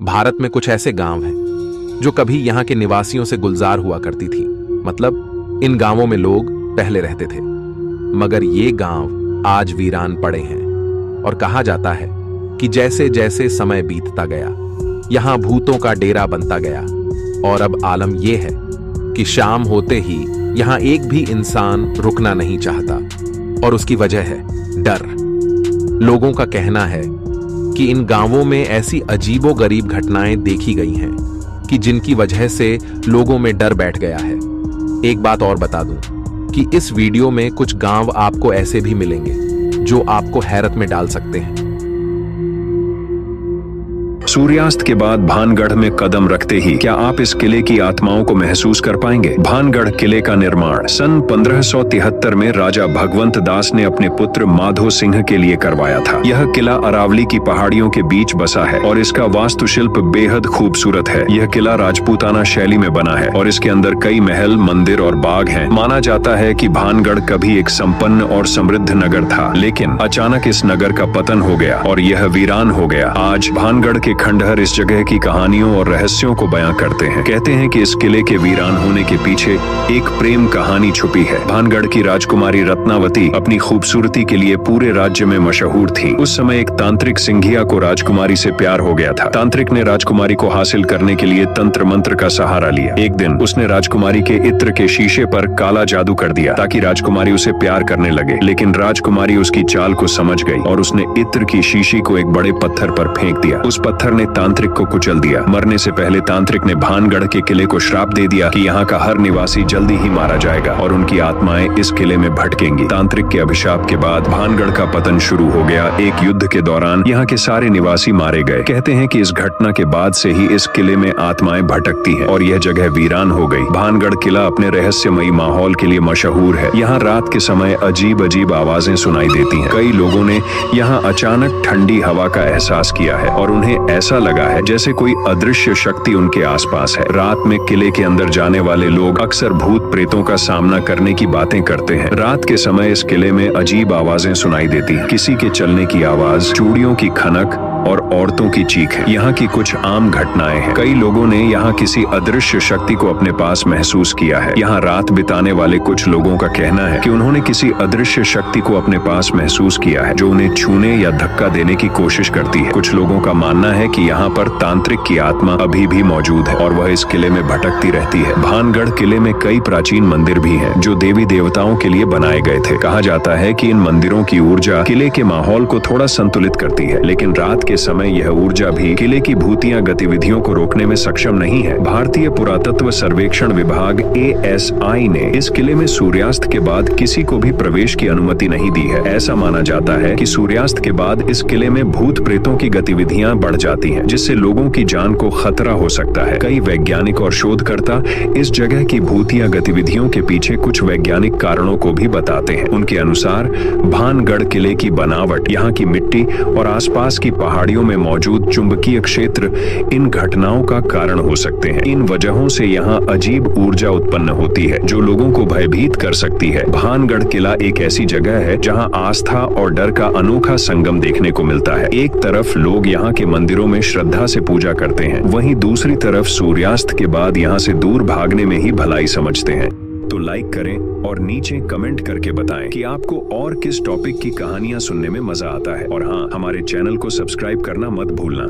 भारत में कुछ ऐसे गांव हैं जो कभी यहाँ के निवासियों से गुलजार हुआ करती थी। मतलब इन गांवों में लोग पहले रहते थे, मगर ये गांव आज वीरान पड़े हैं। और कहा जाता है कि जैसे जैसे समय बीतता गया, यहाँ भूतों का डेरा बनता गया। और अब आलम यह है कि शाम होते ही यहाँ एक भी इंसान रुकना नहीं चाहता, और उसकी वजह है डर। लोगों का कहना है कि इन गांवों में ऐसी अजीबोगरीब घटनाएं देखी गई हैं कि जिनकी वजह से लोगों में डर बैठ गया है। एक बात और बता दूं कि इस वीडियो में कुछ गांव आपको ऐसे भी मिलेंगे जो आपको हैरत में डाल सकते हैं। सूर्यास्त के बाद भानगढ़ में कदम रखते ही क्या आप इस किले की आत्माओं को महसूस कर पाएंगे? भानगढ़ किले का निर्माण सन 1573 में राजा भगवंत दास ने अपने पुत्र माधो सिंह के लिए करवाया था। यह किला अरावली की पहाड़ियों के बीच बसा है और इसका वास्तुशिल्प बेहद खूबसूरत है। यह किला राजपूताना शैली में बना है और इसके अंदर कई महल, मंदिर और बाग हैं। माना जाता है कि भानगढ़ कभी एक संपन्न और समृद्ध नगर था, लेकिन अचानक इस नगर का पतन हो गया और यह वीरान हो गया। आज भानगढ़ के खंडहर इस जगह की कहानियों और रहस्यों को बयां करते हैं। कहते हैं कि इस किले के वीरान होने के पीछे एक प्रेम कहानी छुपी है। भानगढ़ की राजकुमारी रत्नावती अपनी खूबसूरती के लिए पूरे राज्य में मशहूर थी। उस समय एक तांत्रिक सिंघिया को राजकुमारी से प्यार हो गया था। तांत्रिक ने राजकुमारी को हासिल करने के लिए तंत्र मंत्र का सहारा लिया। एक दिन उसने राजकुमारी के इत्र के शीशे पर काला जादू कर दिया ताकि राजकुमारी उसे प्यार करने लगे, लेकिन राजकुमारी उसकी चाल को समझ गई और उसने इत्र की शीशी को एक बड़े पत्थर पर फेंक दिया। उस पत्थर ने तांत्रिक को कुचल दिया। मरने से पहले तांत्रिक ने भानगढ़ के किले को श्राप दे दिया कि यहाँ का हर निवासी जल्दी ही मारा जाएगा और उनकी आत्माएं इस किले में भटकेंगी। तांत्रिक के अभिशाप के बाद भानगढ़ का पतन शुरू हो गया। एक युद्ध के दौरान यहाँ के सारे निवासी मारे गए। कहते हैं कि इस घटना के बाद से ही इस किले में आत्माएं भटकती हैं और यह जगह वीरान हो गई। भानगढ़ किला अपने रहस्यमयी माहौल के लिए मशहूर है। यहाँ रात के समय अजीब अजीब आवाजें सुनाई देती हैं। कई लोगों ने यहाँ अचानक ठंडी हवा का एहसास किया है और उन्हें ऐसा लगा है जैसे कोई अदृश्य शक्ति उनके आसपास है। रात में किले के अंदर जाने वाले लोग अक्सर भूत प्रेतों का सामना करने की बातें करते हैं। रात के समय इस किले में अजीब आवाजें सुनाई देती हैं। किसी के चलने की आवाज, चूड़ियों की खनक और औरतों की चीख है। यहाँ की कुछ आम घटनाएं हैं। कई लोगों ने यहाँ किसी अदृश्य शक्ति को अपने पास महसूस किया है। यहाँ रात बिताने वाले कुछ लोगों का कहना है कि उन्होंने किसी अदृश्य शक्ति को अपने पास महसूस किया है जो उन्हें छूने या धक्का देने की कोशिश करती है। कुछ लोगों का मानना है कि यहाँ पर तांत्रिक की आत्मा अभी भी मौजूद है और वह इस किले में भटकती रहती है। भानगढ़ किले में कई प्राचीन मंदिर भी हैं जो देवी देवताओं के लिए बनाए गए थे। कहा जाता है कि इन मंदिरों की ऊर्जा किले के माहौल को थोड़ा संतुलित करती है, लेकिन रात के समय यह ऊर्जा भी किले की भूतियां गतिविधियों को रोकने में सक्षम नहीं है। भारतीय पुरातत्व सर्वेक्षण विभाग ASI ने इस किले में सूर्यास्त के बाद किसी को भी प्रवेश की अनुमति नहीं दी है। ऐसा माना जाता है कि सूर्यास्त के बाद इस किले में भूत प्रेतों की गतिविधियां बढ़ जाती हैं, जिससे लोगों की जान को खतरा हो सकता है। कई वैज्ञानिक और शोधकर्ता इस जगह की भूतियां गतिविधियों के पीछे कुछ वैज्ञानिक कारणों को भी बताते हैं। उनके अनुसार भानगढ़ किले की बनावट, यहाँ की मिट्टी और आसपास की पहाड़ियों में मौजूद चुंबकीय क्षेत्र इन घटनाओं का कारण हो सकते हैं। इन वजहों से यहाँ अजीब ऊर्जा उत्पन्न होती है जो लोगों को भयभीत कर सकती है। भानगढ़ किला एक ऐसी जगह है जहाँ आस्था और डर का अनोखा संगम देखने को मिलता है। एक तरफ लोग यहाँ के मंदिरों में श्रद्धा से पूजा करते हैं, वहीं दूसरी तरफ सूर्यास्त के बाद यहाँ से दूर भागने में ही भलाई समझते हैं। तो लाइक करें और नीचे कमेंट करके बताएं कि आपको और किस टॉपिक की कहानियां सुनने में मजा आता है। और हाँ, हमारे चैनल को सब्सक्राइब करना मत भूलना।